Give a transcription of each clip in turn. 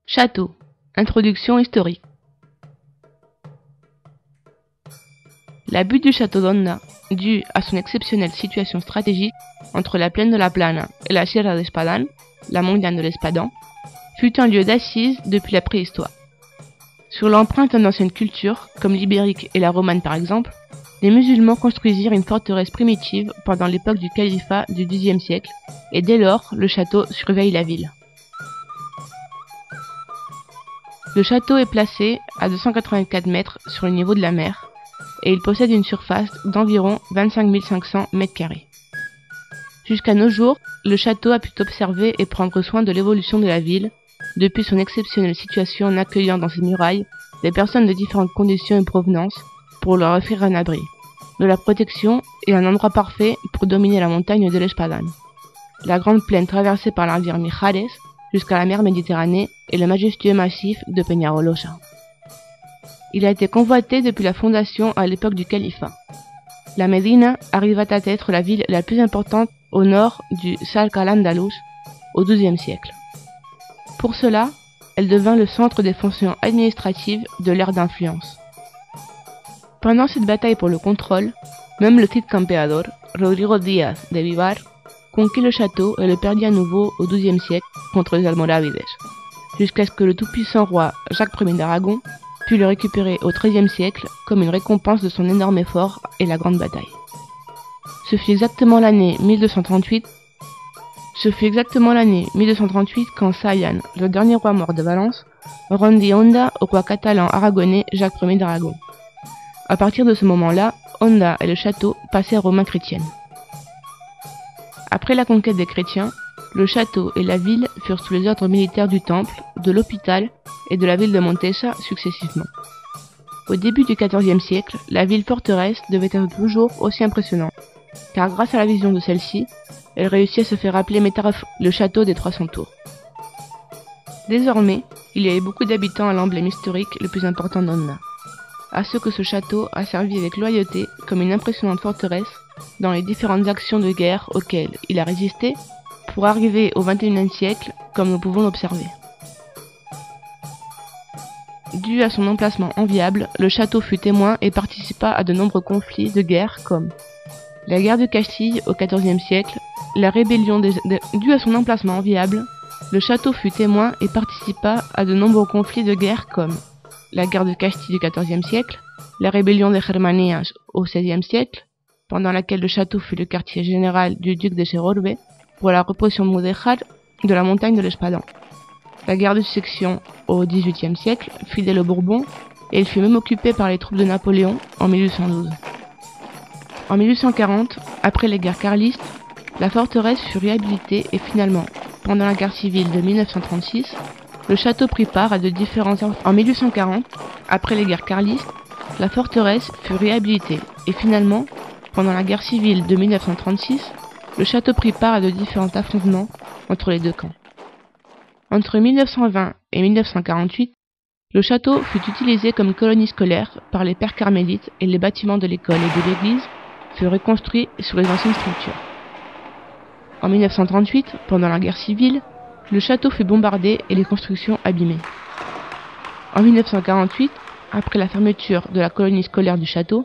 Château. Introduction historique. La butte du château d'Honda, due à son exceptionnelle situation stratégique entre la plaine de la Plana et la Sierra d'Espadán, la montagne de l'Espadán, fut un lieu d'assises depuis la préhistoire. Sur l'empreinte d'anciennes cultures, comme l'ibérique et la romane par exemple, les musulmans construisirent une forteresse primitive pendant l'époque du califat du Xe siècle, et dès lors, le château surveille la ville. Le château est placé à 284 mètres sur le niveau de la mer, et il possède une surface d'environ 25 500 m². Jusqu'à nos jours, le château a pu observer et prendre soin de l'évolution de la ville, depuis son exceptionnelle situation en accueillant dans ses murailles des personnes de différentes conditions et provenances pour leur offrir un abri, de la protection et un endroit parfait pour dominer la montagne de l'Espadán, la grande plaine traversée par la rivière Mijares jusqu'à la mer Méditerranée et le majestueux massif de Peñarolosa. Il a été convoité depuis la fondation à l'époque du califat. La Médina arriva à être la ville la plus importante au nord du Salk al-Andalus au XIIe siècle. Pour cela, elle devint le centre des fonctions administratives de l'ère d'influence. Pendant cette bataille pour le contrôle, même le Cid Campeador, Rodrigo Díaz de Vivar, conquit le château et le perdit à nouveau au XIIe siècle contre les Almoravides, jusqu'à ce que le tout-puissant roi Jacques Ier d'Aragon put le récupérer au XIIIe siècle comme une récompense de son énorme effort et la grande bataille. Ce fut exactement l'année 1238 quand Sayan, le dernier roi mort de Valence, rendit Honda au roi catalan aragonais Jacques Ier d'Aragon. À partir de ce moment-là, Honda et le château passèrent aux mains chrétiennes. Après la conquête des chrétiens, le château et la ville furent sous les ordres militaires du temple, de l'hôpital et de la ville de Montesa successivement. Au début du XIVe siècle, la ville forteresse devait être toujours aussi impressionnante, car grâce à la vision de celle-ci, elle réussit à se faire appeler le château des 300 tours. Désormais, il y avait beaucoup d'habitants à l'emblème historique le plus important d'Honda, à ce que ce château a servi avec loyauté comme une impressionnante forteresse dans les différentes actions de guerre auxquelles il a résisté pour arriver au XXIe siècle comme nous pouvons l'observer. Dû à son emplacement enviable, le château fut témoin et participa à de nombreux conflits de guerre comme la guerre de Castille au XIVe siècle, la rébellion Dû à son emplacement enviable, le château fut témoin et participa à de nombreux conflits de guerre comme la guerre de Castille du XIVe siècle, la rébellion des Germanías au XVIe siècle, pendant laquelle le château fut le quartier général du duc de Segorbe pour la répression mudéjar de la montagne de l'Espadán. La guerre de succession au XVIIIe siècle, fidèle aux Bourbons, et elle fut même occupée par les troupes de Napoléon en 1812. En 1840, après les guerres carlistes, la forteresse fut réhabilitée et finalement, pendant la guerre civile de 1936, le château prit part à de différents... En 1840, après les guerres carlistes, la forteresse fut réhabilitée et finalement, pendant la guerre civile de 1936, le château prit part à de différents affrontements entre les deux camps. Entre 1920 et 1948, le château fut utilisé comme colonie scolaire par les pères carmélites et les bâtiments de l'école et de l'église furent reconstruits sur les anciennes structures. En 1938, pendant la guerre civile, le château fut bombardé et les constructions abîmées. En 1948, après la fermeture de la colonie scolaire du château,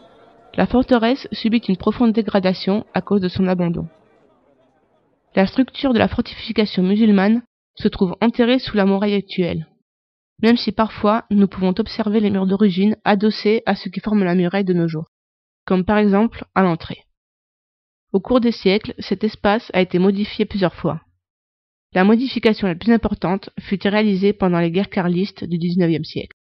la forteresse subit une profonde dégradation à cause de son abandon. La structure de la fortification musulmane se trouve enterrée sous la muraille actuelle, même si parfois nous pouvons observer les murs d'origine adossés à ce qui forme la muraille de nos jours, comme par exemple à l'entrée. Au cours des siècles, cet espace a été modifié plusieurs fois. La modification la plus importante fut réalisée pendant les guerres carlistes du XIXe siècle.